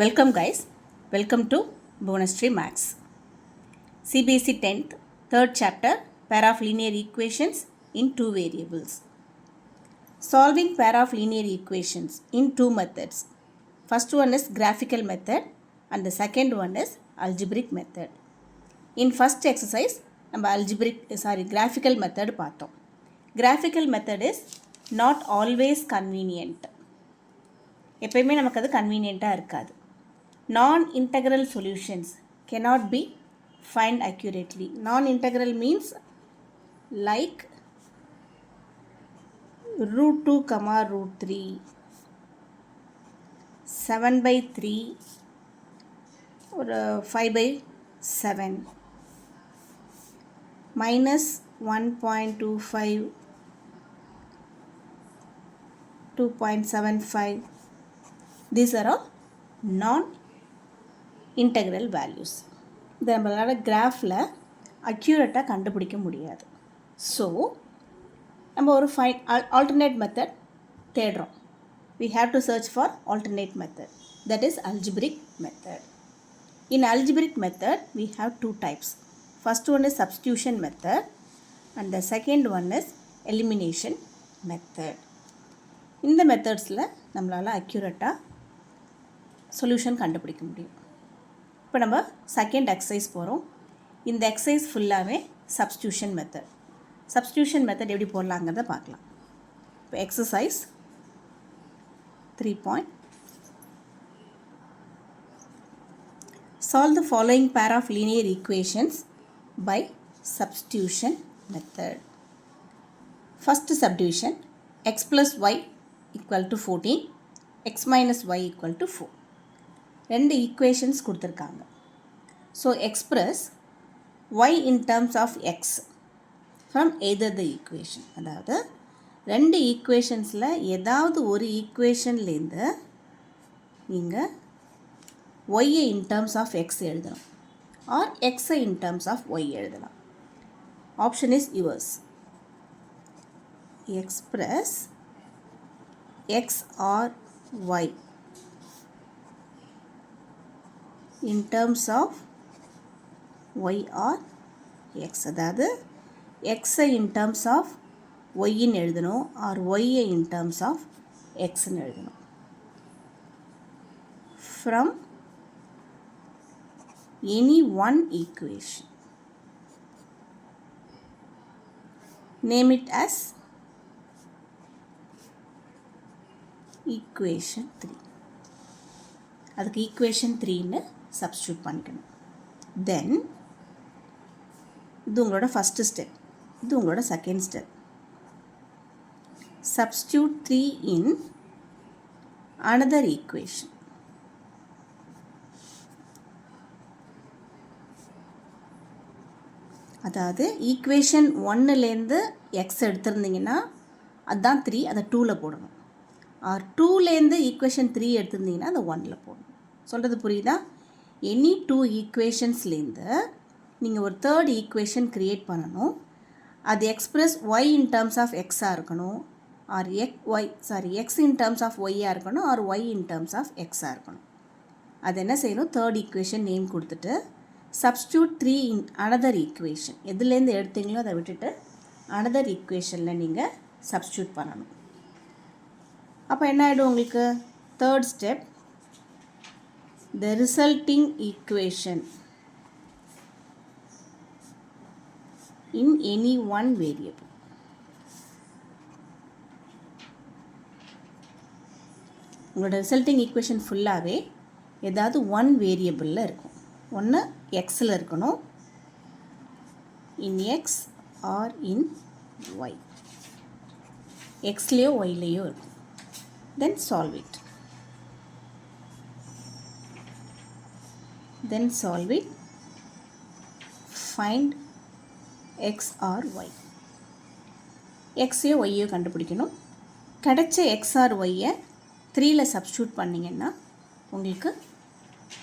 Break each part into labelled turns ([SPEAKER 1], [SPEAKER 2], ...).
[SPEAKER 1] Welcome guys, welcome to Bonustry Max. CBSE 10th, 3rd chapter, pair of linear equations in two variables. Solving pair of linear equations in two methods. First one is graphical method and the second one is algebraic method. In first exercise, graphical method பார்த்தோம். Graphical method is not always convenient. எப்பயுமே நமக்கு அது கன்வீனியண்ட்டாக இருக்காது. Non-integral solutions cannot be find accurately. Non-integral means like root 2 comma root 3, 7 by 3 or 5 by 7, minus 1.25, 2.75. These are all non-integral values. இதை நம்மளால் கிராஃபில் அக்யூரேட்டாக கண்டுபிடிக்க முடியாது. ஸோ நம்ம ஒரு alternate method தேடுறோம். We have to search for alternate method. That is algebraic method. In algebraic method, we have two types. First one is substitution method and the second one is elimination method. இந்த மெத்தட்ஸில் நம்மளால் அக்யூரேட்டாக solution கண்டுபிடிக்க முடியும். இப்போ நம்ம second exercise போகிறோம். இந்த exercise ஃபுல்லாகவே சப்ஸ்டியூஷன் மெத்தட். சப்ஸ்டியூஷன் மெத்தட் எப்படி போடலாங்கிறத பார்க்கலாம். இப்போ exercise 3. Solve the following pair of linear equations by substitution method. First subdivision, x plus y equal to 14, x minus y equal to 4. ரெண்டு ஈக்குவேஷன்ஸ் கொடுத்துருக்காங்க. So express y in terms of x from either the equation. அதாவது ரெண்டு ஈக்குவேஷன்ஸில் ஏதாவது ஒரு ஈக்குவேஷன்லேருந்து நீங்கள் y in terms of x எழுதணும் or x in terms of y எழுதலாம். Option is yours. Express x or y in terms of y or x. அதாவது x in terms of y ன்னு எழுதணும் or y in terms of x ன்னு எழுதணும். From any one equation. Name it as equation 3. அதுக்கு equation 3ன்னு substitute பண்ணிக்கணும். தென் இது உங்களோட first step, இது உங்களோட second step. Substitute 3 in another equation. அதாவது ஈக்குவேஷன் 1லேருந்து எக்ஸ் எடுத்திருந்தீங்கன்னா அதுதான் 3, அதை 2ல் போடணும். ஆர் 2லேருந்து ஈக்குவேஷன் 3 எடுத்திருந்தீங்கன்னா அதை 1ல் போடணும். சொல்கிறது புரியுதா? எனி டூ ஈக்குவேஷன்ஸ்லேருந்து நீங்கள் ஒரு தேர்ட் ஈக்குவேஷன் க்ரியேட் பண்ணணும். அது express y in terms of எக்ஸாக இருக்கணும் or x in terms of ஒய்யாக இருக்கணும் or y in terms of எக்ஸாக இருக்கணும். அது என்ன செய்யணும்? தேர்ட் ஈக்குவேஷன் நேம் கொடுத்துட்டு சப்ஸ்டியூட் 3 இன் அனதர் ஈக்குவேஷன். எதுலேருந்து எடுத்தீங்களோ அதை விட்டுட்டு அனதர் ஈக்குவேஷனில் நீங்கள் சப்ஸ்டியூட் பண்ணணும். அப்போ என்ன ஆகிடும் உங்களுக்கு? Third step, the resulting equation in any one variable. உங்களோட ரிசல்ட்டிங் ஈக்குவேஷன் ஃபுல்லாகவே ஏதாவது ஒன் வேரியபிளில் இருக்கும். ஒன்று எக்ஸில் இருக்கணும், in x or in y. எக்ஸ்லேயோ ஒய்லேயோ இருக்கும். Then solve it. Then solve it. Find x or y. xயோ yயோ கண்டுபிடிக்கணும். கிடைச்ச x or yயை 3ல் சப்ஸ்டியூட் பண்ணிங்கன்னா உங்களுக்கு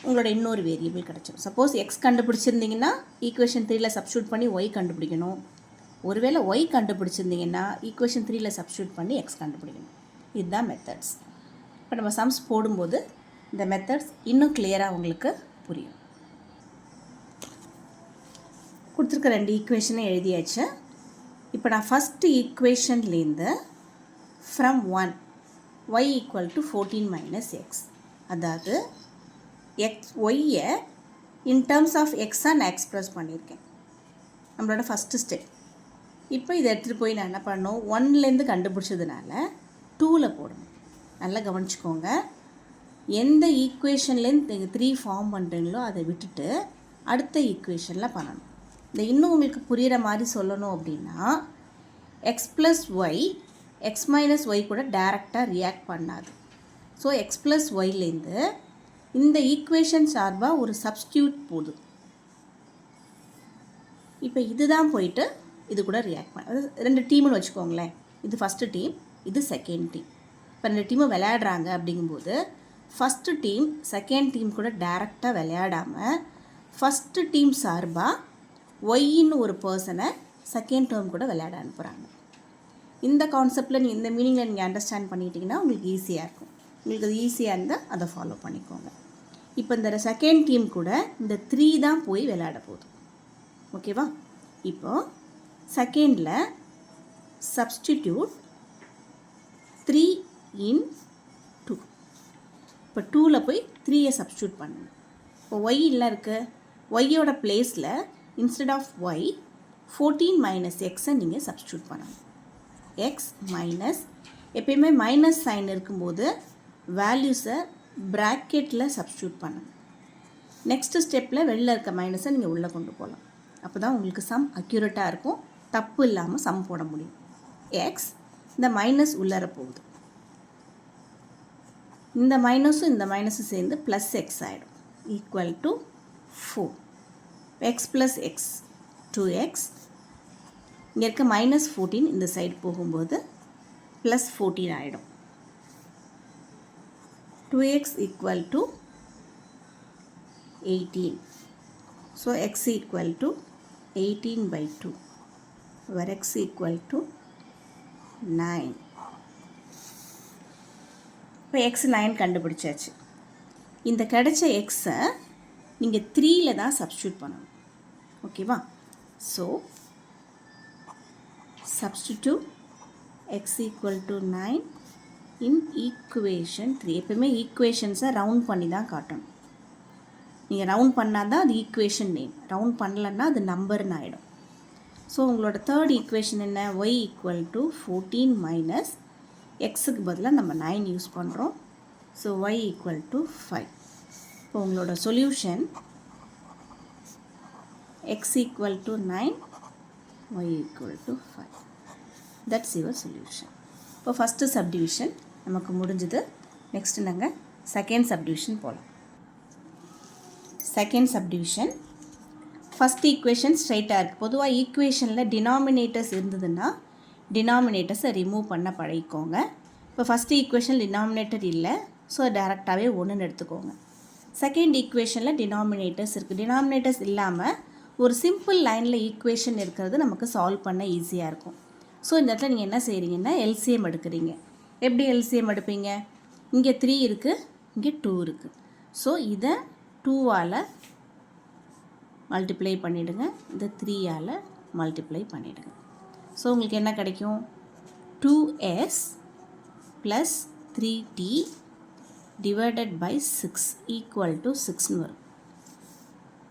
[SPEAKER 1] உங்களோட இன்னொரு வேரியபிள் கிடச்சிடும். சப்போஸ் x கண்டுபிடிச்சிருந்தீங்கன்னா ஈக்குவேஷன் 3ல் சப்ஸ்டியூட் பண்ணி y கண்டுபிடிக்கணும். ஒருவேளை y கண்டுபிடிச்சிருந்தீங்கன்னா ஈக்குவேஷன் 3ல் சப்ஸ்டியூட் பண்ணி x கண்டுபிடிக்கணும். இதுதான் மெத்தட்ஸ். இப்போ நம்ம சம்ஸ் போடும்போது இந்த மெத்தட்ஸ் இன்னும் கிளியராக உங்களுக்கு புரியும். கொடுத்துருக்க 2 ஈக்குவேஷனை எழுதியாச்சு. இப்போ நான் ஃபஸ்ட்டு ஈக்குவேஷன்லேருந்து from 1 y equal to 14 minus x, அதாவது ஒய்யை இன் டேர்ம்ஸ் ஆஃப் எக்ஸாக நான் எக்ஸ்ப்ரெஸ் பண்ணியிருக்கேன். நம்மளோட ஃபஸ்ட்டு ஸ்டெப். இப்போ இதை எடுத்துகிட்டு போய் நான் என்ன பண்ணணும், 1லேருந்து கண்டுபிடிச்சதுனால 2ல் போடணும். நல்லா கவனிச்சுக்கோங்க. எந்த ஈக்குவேஷன்லேருந்து நீங்கள் 3 ஃபார்ம் பண்ணுறீங்களோ அதை விட்டுட்டு அடுத்த ஈக்குவேஷனில் பண்ணணும். இந்த இன்னும் உங்களுக்கு புரிகிற மாதிரி சொல்லணும் அப்படின்னா, x plus y x minus y கூட டைரெக்டாக ரியாக்ட் பண்ணாது. ஸோ எக்ஸ் ப்ளஸ் ஒய்லேருந்து இந்த ஈக்குவேஷன் சார்பாக ஒரு சப்ஸ்டியூட் போதும். இப்போ இதுதான் போயிட்டு இது கூட ரியாக்ட் பண்ண, அதாவது 2 டீம்னு வச்சுக்கோங்களேன். இது ஃபஸ்ட்டு டீம், இது செகண்ட் டீம். இப்போ 2 டீமும் விளையாடுறாங்க அப்படிங்கும்போது ஃபஸ்ட்டு டீம் செகண்ட் டீம் கூட டைரெக்டாக விளையாடாமல் ஃபஸ்ட்டு டீம் சார்பாக ஒய்ன்னு ஒரு பர்சனை செகண்ட் டேர்ம் கூட விளையாட அனுப்புகிறாங்க. இந்த கான்செப்டில் நீங்கள் இந்த மீனிங்கில் நீங்கள் அண்டர்ஸ்டாண்ட் பண்ணிட்டீங்கன்னா உங்களுக்கு ஈஸியாக இருக்கும். உங்களுக்கு அது ஈஸியாக இருந்தால் அதை ஃபாலோ பண்ணிக்கோங்க. இப்போ இந்த செகண்ட் டீம் கூட இந்த 3 தான் போய் விளையாட போகுது. ஓகேவா? இப்போது செகண்டில் சப்ஸ்டிடியூட் 3 இன் 2. இப்போ 2ல் போய் 3யை சப்ஸ்டியூட் பண்ணணும். இப்போ ஒய் இல்லை இருக்குது, ஒய்யோட பிளேஸில் இன்ஸ்டெட் ஆஃப் ஒய் 14 மைனஸ் எக்ஸை நீங்கள் சப்ஸ்டியூட் பண்ணணும். எக்ஸ் மைனஸ், எப்பயுமே மைனஸ் சைன் இருக்கும்போது வேல்யூஸை ப்ராக்கெட்டில் சப்ஸ்டியூட் பண்ணணும். நெக்ஸ்ட்டு ஸ்டெப்பில் வெளில இருக்க மைனஸை நீங்கள் உள்ளே கொண்டு போகலாம். அப்போ தான் உங்களுக்கு சம் அக்யூரேட்டாக இருக்கும், தப்பு இல்லாமல் சம் போட முடியும். எக்ஸ் இந்த மைனஸ் உள்ளர போகுது, இந்த மைனஸும் இந்த மைனஸும் சேர்ந்து ப்ளஸ் எக்ஸ் ஆகிடும், equal to 4. X plus X 2x, இங்கே இருக்க மைனஸ் 14 இந்த சைடு போகும்போது ப்ளஸ் 14 ஆகிடும். 2x equal to 18. So x equal to 18/2, where x equal to 9. இப்போ x 9 கண்டுபிடிச்சாச்சு. இந்த கிடைச்ச எக்ஸை நீங்கள் 3ல் தான் சப்ஸ்டியூட் பண்ணணும். ஓகேவா? So substitute x equal to 9 in equation 3. எப்பவுமே ஈக்குவேஷன்ஸை ரவுண்ட் பண்ணி தான் காட்டணும். நீங்கள் ரவுண்ட் பண்ணால் தான் அது ஈக்குவேஷன் நேம், ரவுண்ட் பண்ணலன்னா அது நம்பர்னு ஆகிடும். ஸோ உங்களோட தேர்ட் ஈக்குவேஷன் என்ன, y ஈக்குவல் டு 14 மைனஸ் எக்ஸுக்கு பதிலாக நம்ம 9 யூஸ் பண்ணுறோம். So y equal to 5. இப்போ உங்களோட solution x equal to 9, y equal to 5. That's your solution. இப்போ ஃபஸ்ட்டு சப்டிவிஷன் நமக்கு முடிஞ்சது. நெக்ஸ்ட்டு நாங்கள் செகண்ட் சப்டிவிஷன் போகலாம். செகண்ட் சப்டிவிஷன் ஃபஸ்ட் ஈக்குவேஷன் ஸ்ட்ரைட்டாக இருக்குது. பொதுவாக ஈக்குவேஷனில் டினாமினேட்டர்ஸ் இருந்ததுன்னா டினாமினேட்டர்ஸை ரிமூவ் பண்ண பழகிக்கோங்க. இப்போ ஃபஸ்ட்டு ஈக்குவேஷன் டினாமினேட்டர் இல்லை, ஸோ டேரெக்டாகவே 1ன்னு எடுத்துக்கோங்க. செகண்ட் ஈக்குவேஷனில் டினாமினேட்டர்ஸ் இருக்குது. டினாமினேட்டர்ஸ் இல்லாமல் ஒரு சிம்பிள் லைனில் ஈக்குவேஷன் இருக்கிறது நமக்கு சால்வ் பண்ண ஈஸியாக இருக்கும். ஸோ இந்த இடத்துல நீங்கள் என்ன செய்கிறீங்கன்னா எல்சிஎம் எடுக்கிறீங்க. எப்படி எல்சிஎம் எடுப்பீங்க? இங்கே 3 இருக்குது, இங்கே 2 இருக்குது. ஸோ இதை 2ஆல் மல்டிப்ளை பண்ணிவிடுங்க, இந்த 3ஆல் மல்டிப்ளை பண்ணிவிடுங்க. ஸோ உங்களுக்கு என்ன கிடைக்கும்? 2s plus 3t divided by 6 equal to 6ன்னு வரும்.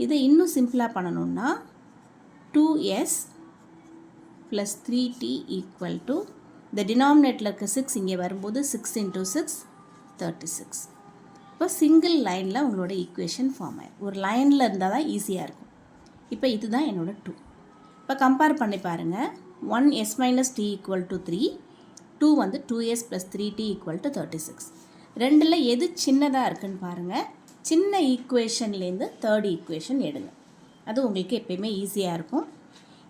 [SPEAKER 1] இதை இன்னும் சிம்பிளாக பண்ணணுன்னா 2s plus 3t equal to இந்த டினாமினேட்டில் இருக்க 6 இங்கே வரும்போது 6 × 6 36. இப்போ சிங்கிள் லைனில் உங்களோட ஈக்குவேஷன் ஃபார்ம் ஆகிடும். ஒரு லைனில் இருந்தால் தான் ஈஸியாக இருக்கும். இப்போ இதுதான் என்னோடய 2. இப்போ கம்பேர் பண்ணி பாருங்கள். 1s minus t equal to 3, 2 வந்து 2s plus 3t equal to 36. ரெண்டில் எது சின்னதாக இருக்குன்னு பாருங்கள். சின்ன ஈக்குவேஷன்லேருந்து தேர்ட் ஈக்குவேஷன் எடுங்க, அது உங்களுக்கு எப்பயுமே ஈஸியாக இருக்கும்.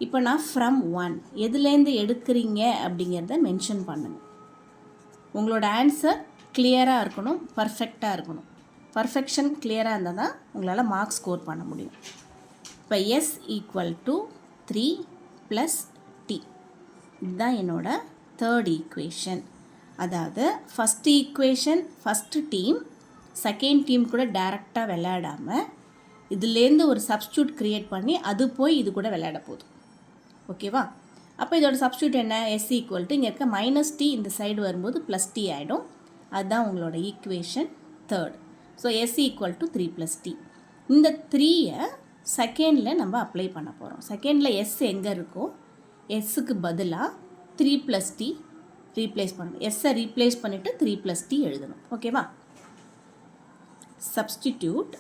[SPEAKER 1] இப்போ நான் ஃப்ரம் 1 எதுலேருந்து எடுக்கிறீங்க அப்படிங்கிறத மென்ஷன் பண்ணுங்கள். உங்களோட ஆன்சர் கிளியராக இருக்கணும், பர்ஃபெக்டாக இருக்கணும். பர்ஃபெக்ஷன் கிளியராக இருந்தால் தான் உங்களால் மார்க் ஸ்கோர் பண்ண முடியும். இப்போ s equal to 3 plus t, இதுதான் என்னோட தேர்ட் ஈக்குவேஷன். அதாவது first equation first team, second team கூட டைரெக்டாக விளையாடாமல் இதுலேருந்து ஒரு சப்ஸ்டியூட் க்ரியேட் பண்ணி அது போய் இது கூட விளையாட போகுது. ஓகேவா? அப்போ இதோட சப்ஸ்டியூட் என்ன? எஸ் ஈக்குவல் டு இங்கே இருக்க மைனஸ் டி இந்த சைடு வரும்போது ப்ளஸ் டி ஆகிடும். அதுதான் உங்களோட equation third. So s equal to 3 + t. இந்த 3யை செகண்டில் நம்ம அப்ளை பண்ண போகிறோம். செகண்டில் எஸ் எங்கே இருக்கோ எஸ்ஸுக்கு பதிலாக 3 + t ரீப்ளேஸ் பண்ணணும். எஸ்ஸை ரீப்ளேஸ் பண்ணிவிட்டு 3 + t எழுதணும். ஓகேவா? Substitute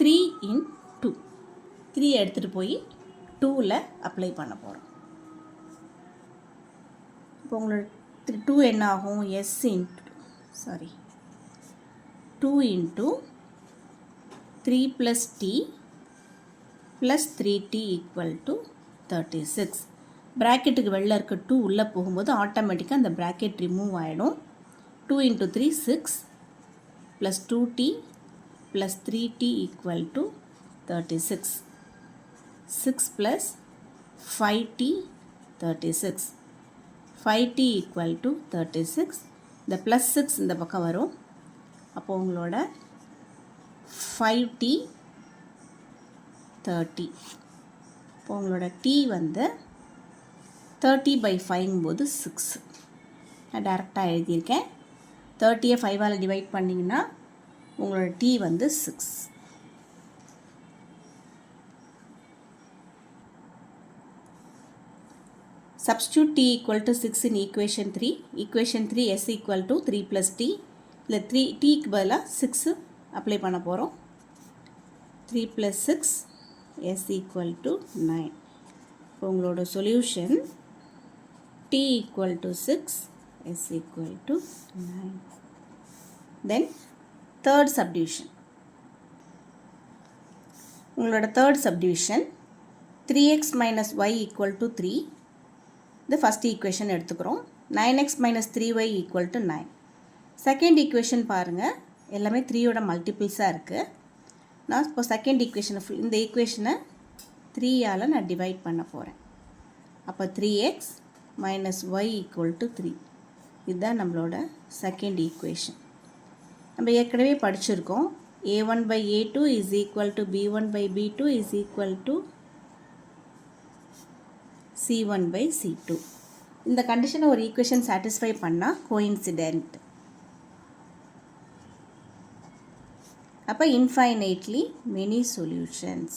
[SPEAKER 1] 3 in 2. 3 எடுத்துகிட்டு போய் 2ல் அப்ளை பண்ண போகிறோம். இப்போ உங்களோட 2 என்ன ஆகும்? S into 2 into 3 + t + 3t = 36. ப்ராக்கெட்டுக்கு வெளில இருக்க 2 உள்ளே போகும்போது ஆட்டோமேட்டிக்காக அந்த ப்ராக்கெட் ரிமூவ் ஆகிடும். 2 × 3 6 + 2t + 3t = 36. 6 + 5t 36. 5t = 36. இந்த ப்ளஸ் 6 இந்த பக்கம் வரும். அப்போ உங்களோட 5t 30. இப்போ உங்களோட t வந்து 30/5 போது 6. நான் டைரெக்டாக எழுதியிருக்கேன். 30யை 5ஆல் டிவைட் பண்ணிங்கன்னா உங்களோட t வந்து 6. Substitute t = 6 in equation 3. Equation 3 s = 3 + t. இல்லை 3tக்கு பதிலாக 6 அப்ளை பண்ண போகிறோம். 3 + 6 s = 9. இப்போ உங்களோட solution t = 6 s = 9. Then third subdivision. உங்களோட தேர்ட் சப்டிவிஷன் 3x - y = 3. இது ஃபஸ்ட் ஈக்குவேஷன் எடுத்துக்கிறோம். 9x - 3y = 9. செகண்ட் ஈக்குவேஷன் பாருங்கள், எல்லாமே 3யோட மல்டிபிள்ஸாக இருக்குது. நான் இப்போ செகண்ட் ஈக்குவேஷனை இந்த ஈக்குவேஷனை 3ஆல் நான் டிவைட் பண்ண போகிறேன். அப்போ 3x - y = 3. இதுதான் நம்மளோட செகண்ட் ஈக்குவேஷன். நம்ம ஏற்கனவே படிச்சிருக்கோம். a1/a2 = b1/b2 = c1/c2. இந்த கண்டிஷனை ஒரு ஈக்குவேஷன் சாட்டிஸ்ஃபை பண்ணால் கோயின்சிடென்ட். அப்போ இன்ஃபைனைட்லி மெனி சொல்யூஷன்ஸ்.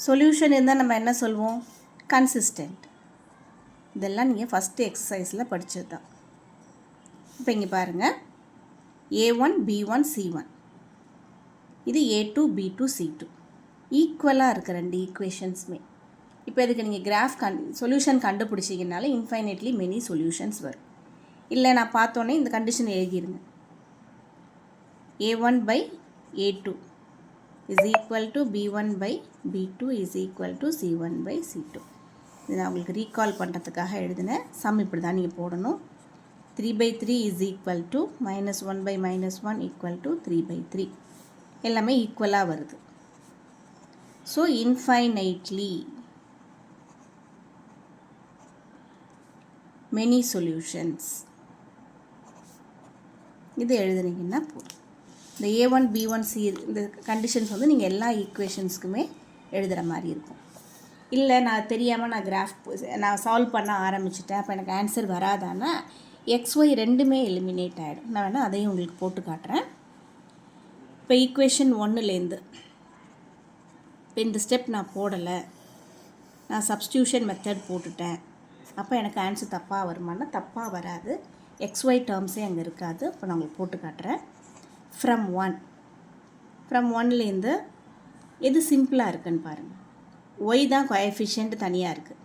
[SPEAKER 1] சொல்யூஷன் இருந்தால் நம்ம என்ன சொல்வோம்? கன்சிஸ்டன்ட். இதெல்லாம் நீங்கள் ஃபஸ்ட்டு எக்ஸசைஸில் படித்தது தான். இப்போ இங்கே பாருங்கள், a1 b1 c1, இது a2 b2 c2 ஈக்குவலாக இருக்குது ரெண்டு ஈக்குவேஷன்ஸுமே. இப்போ இதுக்கு நீங்கள் கிராஃப் சொல்யூஷன் கண்டுபிடிச்சிங்கனால இன்ஃபைனைட்லி மெனி சொல்யூஷன்ஸ் வரும். இல்லை நான் பார்த்தோன்னே இந்த கண்டிஷன் எழுதிடுங்க. a1/a2 = b1/b2 = c1/c2. இது நான் உங்களுக்கு ரீகால் பண்ணுறதுக்காக எழுதினேன். சம் இப்படி தான் நீங்கள் போடணும். 3/3 = -1/-1 = 3/3. எல்லாமே ஈக்குவலாக வருது. ஸோ இன்ஃபைனைட்லி மெனி சொல்யூஷன்ஸ் இது எழுதுனீங்கன்னா போதும். இந்த a1 b1 c இந்த கண்டிஷன்ஸ் வந்து நீங்கள் எல்லா ஈக்குவேஷன்ஸுக்குமே எழுதுகிற மாதிரி இருக்கும். இல்லை நான் தெரியாமல் நான் சால்வ் பண்ண ஆரம்பிச்சிட்டேன், அப்போ எனக்கு ஆன்சர் வராதானா xy ரெண்டுமே எலிமினேட் ஆகிடும். நான் வேணால் அதையும் உங்களுக்கு போட்டு காட்டுறேன். இப்போ ஈக்குவேஷன் 1லேருந்து இப்போ இந்த ஸ்டெப் நான் போடலை, நான் சப்ஸ்டியூஷன் மெத்தட் போட்டுட்டேன், அப்போ எனக்கு ஆன்சர் தப்பாக வருமானா தப்பாக வராது. xy டேர்ம்ஸே அங்கே இருக்காது. அப்போ நான் உங்களுக்கு போட்டு காட்டுறேன். ஃப்ரம் 1லேருந்து எது சிம்பிளாக இருக்குன்னு பாருங்கள். ஒய் தான் கோஎஃபிஷியன்ட் தனியாக இருக்குது.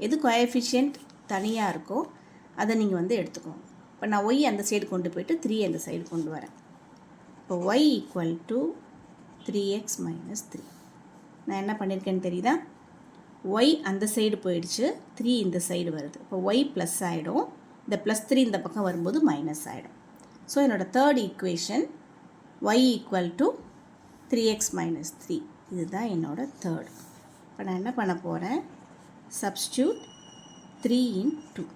[SPEAKER 1] எது கோஎஃபிஷியன்ட் தனியாக இருக்கோ அதை நீங்கள் வந்து எடுத்துக்கோங்க. இப்போ நான் ஒய் அந்த சைடு கொண்டு போய்ட்டு 3 அந்த சைடு கொண்டு வரேன். இப்போ y = 3x - 3. நான் என்ன பண்ணியிருக்கேன்னு தெரியுதா? y அந்த சைடு போயிடுச்சு, 3 இந்த சைடு வருது. இப்போ y ப்ளஸ் ஆகிடும், இந்த +3 இந்த பக்கம் வரும்போது மைனஸ் ஆகிடும். ஸோ என்னோடய தேர்ட் ஈக்குவேஷன் y = 3x - 3. இதுதான் என்னோடய தேர்ட். இப்போ நான் என்ன பண்ண போகிறேன்? Substitute 3 in 2.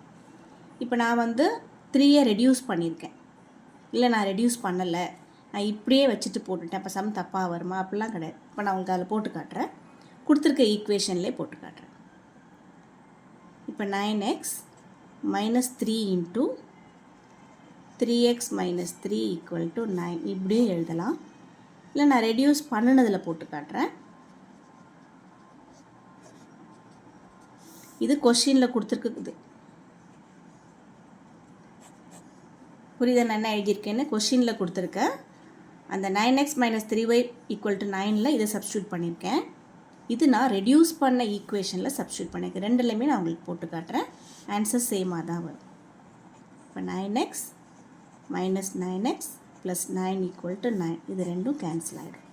[SPEAKER 1] இப்போ நான் வந்து 3யை ரெடியூஸ் பண்ணியிருக்கேன், இல்லை நான் ரெடியூஸ் பண்ணலை, நான் இப்படியே வச்சுட்டு போட்டுட்டேன், அப்போ சம் தப்பாக வருமா? அப்படிலாம் கிடையாது. இப்போ நான் உங்களுக்கு அதில் போட்டு காட்டுறேன், கொடுத்துருக்க ஈக்குவேஷன்லேயே போட்டு காட்டுறேன். இப்போ 9x minus 3 into 3x minus 3 equal to 9 இப்படியும் எழுதலாம். இல்லை நான் ரெடியூஸ் பண்ணினதில் போட்டு காட்டுறேன். இது கொஷினில் கொடுத்துருக்குது. புரியுதா நான் என்ன எழுதியிருக்கேன்னு? கொஷினில் கொடுத்துருக்கேன். அந்த 9x minus 3y equal to 9ல் இதை சப்ஸ்டியூட் பண்ணியிருக்கேன். இது நான் ரெடியூஸ் பண்ண ஈக்குவேஷனில் சப்ஸ்டியூட் பண்ணியிருக்கேன். ரெண்டுலேயுமே நான் உங்களுக்கு போட்டு காட்டுறேன். ஆன்சர் சேமாக தான் வரும். இப்போ 9x minus 9x plus 9 equal to 9 இது ரெண்டும் கேன்சல் ஆகிடும்.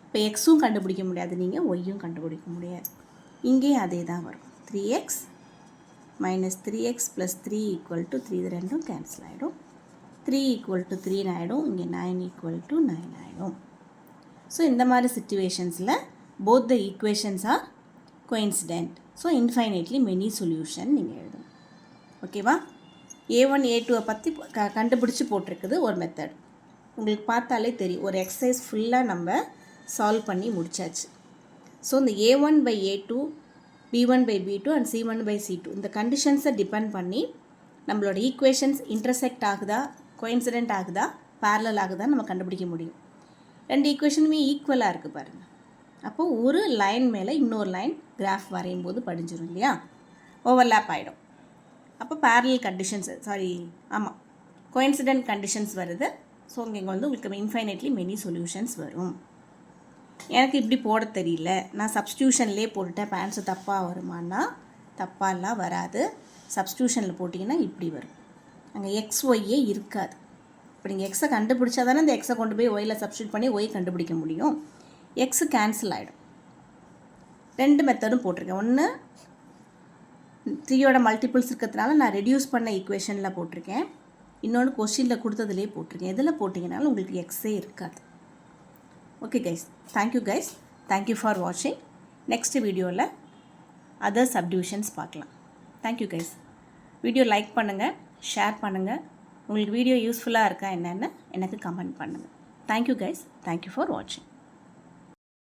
[SPEAKER 1] இப்போ எக்ஸும் கண்டுபிடிக்க முடியாது, நீங்கள் ஒய்யும் கண்டுபிடிக்க முடியாது. இங்கேயும் அதே தான் வரும். 3x minus 3x plus 3 equal to 3 இது ரெண்டும் கேன்சல் ஆகிடும். 3 ஈக்குவல் டு 3 ஆகிடும். இங்கே 9 ஈக்குவல் டு 9 ஆகிடும். ஸோ இந்த மாதிரி சிச்சுவேஷன்ஸில் both the equations are coincident. So infinitely many solution நீங்கள் எழுதணும். ஓகேவா? A1 A2 பற்றி கண்டுபிடிச்சி போட்டிருக்குது ஒரு மெத்தட். உங்களுக்கு பார்த்தாலே தெரியும், ஒரு எக்ஸசைஸ் ஃபுல்லாக நம்ம சால்வ் பண்ணி முடிச்சாச்சு. ஸோ இந்த A1 by A2 B1 by B2 and C1 by C2 இந்த கண்டிஷன்ஸை டிபெண்ட் பண்ணி நம்மளோட ஈக்குவேஷன்ஸ் இன்டர்செக்ட் ஆகுதா, கோயின்சிடென்ட் ஆகுதா, பேரலல் ஆகுதா நம்ம கண்டுபிடிக்க முடியும். ரெண்டு ஈக்குவேஷனுமே ஈக்குவலாக இருக்குது பாருங்கள். அப்போது ஒரு லைன் மேலே இன்னொரு லைன் கிராஃப் வரையும் போது படிஞ்சிடும் இல்லையா, ஓவர்லேப் ஆகிடும். அப்போ பேரலல் கண்டிஷன்ஸ் ஆமாம் கோயின்சிடென்ட் கண்டிஷன்ஸ் வருது. ஸோ இங்கே வந்து உங்களுக்கு இன்ஃபைனைட்லி மெனி சொல்யூஷன்ஸ் வரும். எனக்கு இப்படி போட தெரியல, நான் சப்ஸ்டியூஷன்லேயே போட்டுட்டேன், இப்போ ஆன்சர் தப்பாக வருமானா? தப்பாலாம் வராது. சப்ஸ்டியூஷனில் போட்டிங்கன்னா இப்படி வரும். அங்கே எக்ஸ் ஒய்யே இருக்காது. இப்போ நீங்கள் எக்ஸை கண்டுபிடிச்சா தானே இந்த எக்ஸை கொண்டு போய் ஒய்யில் சப்ஸ்டியூட் பண்ணி ஒய் கண்டுபிடிக்க முடியும். எக்ஸு கேன்சல் ஆகிடும். ரெண்டு மெத்தடும் போட்டிருக்கேன். ஒன்று 3யோட மல்டிபிள்ஸ் இருக்கிறதுனால நான் ரெடியூஸ் பண்ண ஈக்குவேஷனில் போட்டிருக்கேன். இன்னொன்று கொஸ்டினில் கொடுத்ததுலேயே போட்டிருக்கேன். எதில் போட்டிங்கனாலும் உங்களுக்கு எக்ஸே இருக்காது. Okay guys, thank you guys, thank you for வாட்சிங். நெக்ஸ்ட் வீடியோவில் அதர் சப்டிவிஷன்ஸ் பார்க்கலாம். Thank you guys. வீடியோ லைக் பண்ணுங்கள், ஷேர் பண்ணுங்கள். உங்களுக்கு வீடியோ யூஸ்ஃபுல்லாக இருக்கா என்னென்னு எனக்கு கமெண்ட் பண்ணுங்கள். தேங்க்யூ கைஸ், தேங்க்யூ ஃபார் வாட்சிங்.